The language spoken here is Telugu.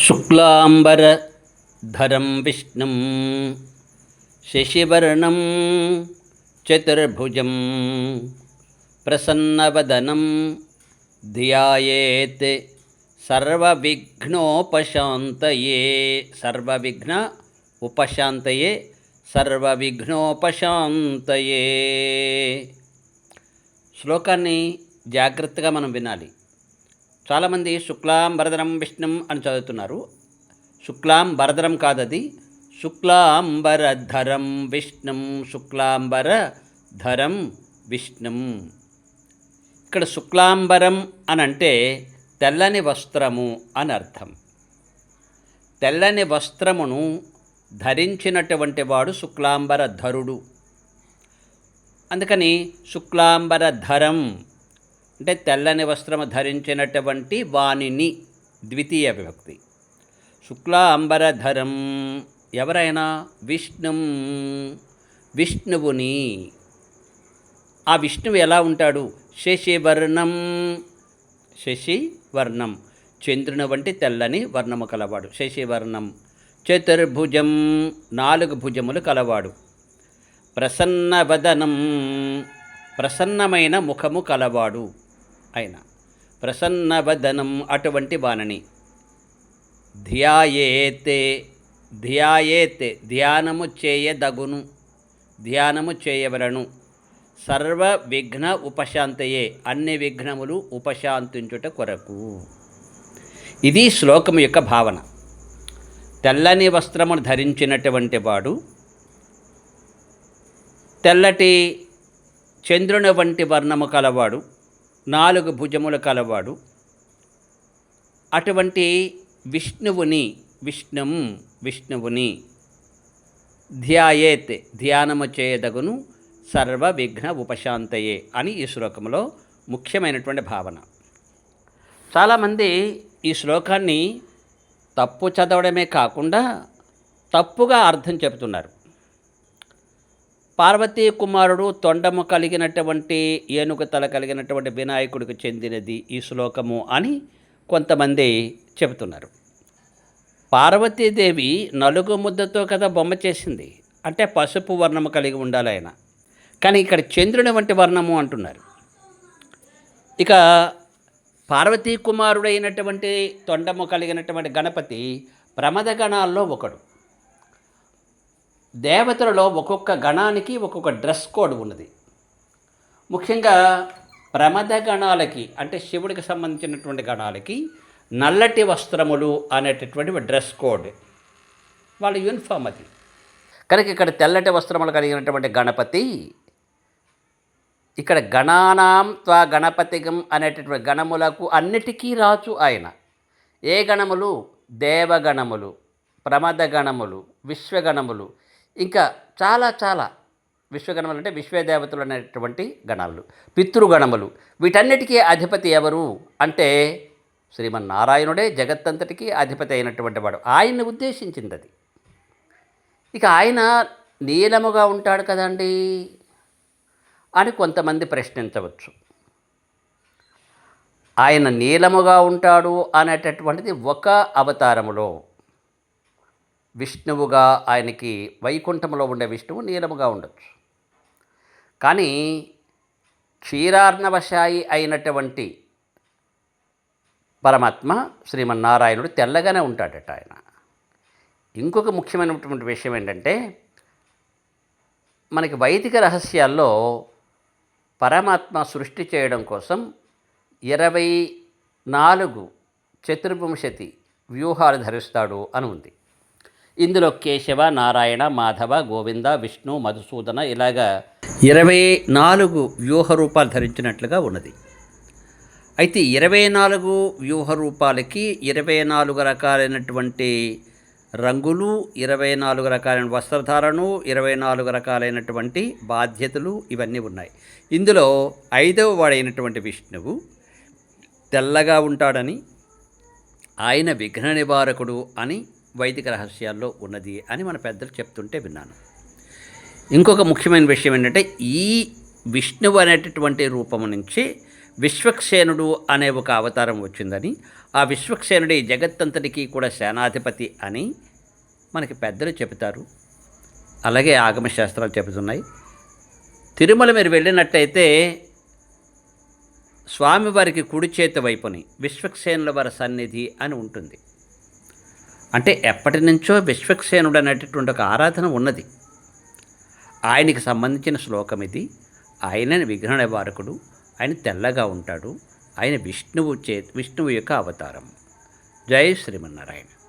శుక్లాంబరధరం విష్ణుం శశివర్ణం చతుర్భుజం ప్రసన్నవదనం ధ్యాయేత్ సర్వవిఘ్నోపశాంతయే సర్వవిఘ్నోపశాంతయే. శ్లోకాన్ని జాగ్రత్తగా మనం వినాలి. చాలామంది శుక్లాంబరధరం విష్ణుం అని చదువుతున్నారు. శుక్లాంబరధరం కాదది, శుక్లాంబరధరం విష్ణుం, శుక్లాంబరధరం విష్ణుం. ఇక్కడ శుక్లాంబరం అని అంటే తెల్లని వస్త్రము అని అర్థం. తెల్లని వస్త్రమును ధరించినటువంటి వాడు శుక్లాంబరధరుడు. అందుకని శుక్లాంబరధరం అంటే తెల్లని వస్త్రము ధరించినటువంటి వానిని, ద్వితీయ విభక్తి. శుక్లాంబరధరం ఎవరైనా విష్ణుం, విష్ణువుని. ఆ విష్ణువు ఎలా ఉంటాడు? శశివర్ణం, శశివర్ణం చంద్రుని వంటి తెల్లని వర్ణము కలవాడు. శశివర్ణం. చతుర్భుజం 4 భుజములు కలవాడు. ప్రసన్నవదనం ప్రసన్నమైన ముఖము కలవాడు ఆయన. ప్రసన్నవదనం అటువంటి వానని. ధ్యాయేతే ధ్యానము చేయదగును, ధ్యానము చేయవలను. సర్వ విఘ్న ఉపశాంతయే అన్ని విఘ్నములు ఉపశాంతించుట కొరకు. ఇది శ్లోకము యొక్క భావన. తెల్లని వస్త్రమును ధరించినటువంటి వాడు, తెల్లటి చంద్రుని వంటి వర్ణము కలవాడు, 4 భుజములు కలవాడు. అటువంటి విష్ణువుని ధ్యాయేత్ ధ్యానము చేయదగును, సర్వ విఘ్న ఉపశాంతయే అని ఈ శ్లోకంలో ముఖ్యమైనటువంటి భావన. చాలామంది ఈ శ్లోకాన్ని తప్పు చదవడమే కాకుండా తప్పుగా అర్థం చెబుతున్నారు. పార్వతీ కుమారుడు తొండము కలిగినటువంటి, ఏనుగు తల కలిగినటువంటి వినాయకుడికి చెందినది ఈ శ్లోకము అని కొంతమంది చెబుతున్నారు. పార్వతీదేవి నలుగు ముద్దతో కదా బొమ్మ చేసింది, అంటే పసుపు వర్ణము కలిగి ఉండాలి ఆయన. కానీ ఇక్కడ చంద్రుని వంటి వర్ణము అంటున్నారు. ఇక పార్వతీ కుమారుడైనటువంటి తొండము కలిగినటువంటి గణపతి ప్రమద గణాల్లో ఒకడు. దేవతలలో ఒక్కొక్క గణానికి ఒక్కొక్క డ్రెస్ కోడ్ ఉన్నది. ముఖ్యంగా ప్రమద గణాలకి, అంటే శివుడికి సంబంధించినటువంటి గణాలకి నల్లటి వస్త్రములు అనేటటువంటి డ్రెస్ కోడ్, వాళ్ళ యూనిఫామ్ అది. కనుక ఇక్కడ తెల్లటి వస్త్రములు కలిగినటువంటి గణపతి, ఇక్కడ గణానాం త్వా గణపతిగం అనేటటువంటి గణములకు అన్నిటికీ రాజు ఆయన. ఏ గణములు? దేవగణములు, ప్రమద గణములు, విశ్వగణములు, ఇంకా చాలా విశ్వగణములు అంటే విశ్వదేవతలు అనేటువంటి గణాలు, పితృగణములు. వీటన్నిటికీ అధిపతి ఎవరు అంటే శ్రీమన్నారాయణుడే జగత్తంతటికీ అధిపతి అయినటువంటి వాడు. ఆయన్ని ఉద్దేశించింది అది. ఇక ఆయన నీలముగా ఉంటాడు కదండి అని కొంతమంది ప్రశ్నించవచ్చు. ఆయన నీలముగా ఉంటాడు అనేటటువంటిది ఒక అవతారములో. విష్ణువుగా ఆయనకి వైకుంఠంలో ఉండే విష్ణువు నీలముగా ఉండొచ్చు. కానీ క్షీరార్ణవశాయి అయినటువంటి పరమాత్మ శ్రీమన్నారాయణుడు తెల్లగానే ఉంటాడట ఆయన. ఇంకొక ముఖ్యమైనటువంటి విషయం ఏంటంటే, మనకి వైదిక రహస్యాల్లో పరమాత్మ సృష్టి చేయడం కోసం 24 చతుర్వింశతి వ్యూహాలు ధరిస్తాడు అని ఉంది. ఇందులో కేశవ, నారాయణ, మాధవ, గోవింద, విష్ణు, మధుసూదన ఇలాగా 24 వ్యూహ రూపాలు ధరించినట్లుగా ఉన్నది. అయితే 24 వ్యూహ రూపాలకి 24 రకాలైనటువంటి రంగులు, 24 రకాలైన వస్త్రధారణను, 24 రకాలైనటువంటి బాధ్యతలు ఇవన్నీ ఉన్నాయి. ఇందులో 5వ వాడైనటువంటి విష్ణువు తెల్లగా ఉంటాడని, ఆయన విఘ్న నివారకుడు అని వైదిక రహస్యాల్లో ఉన్నది అని మన పెద్దలు చెప్తుంటే విన్నాను. ఇంకొక ముఖ్యమైన విషయం ఏంటంటే, ఈ విష్ణువు అనేటటువంటి రూపము నుంచి విశ్వక్సేనుడు అనే ఒక అవతారం వచ్చిందని, ఆ విశ్వక్సేనుడి జగత్తంతటికీ కూడా సేనాధిపతి అని మనకి పెద్దలు చెబుతారు. అలాగే ఆగమశాస్త్రాలు చెబుతున్నాయి. తిరుమల మీరు వెళ్ళినట్టయితే స్వామివారికి కుడి చేతి వైపుని విశ్వక్సేనుల వారి సన్నిధి అని ఉంటుంది. అంటే ఎప్పటి నుంచో విశ్వక్సేనుడు అనేటటువంటి ఒక ఆరాధన ఉన్నది. ఆయనకి సంబంధించిన శ్లోకం ఇది. ఆయన విఘ్న నివారకుడు. ఆయన తెల్లగా ఉంటాడు. ఆయన విష్ణువు యొక్క అవతారం. జై శ్రీమన్నారాయణ.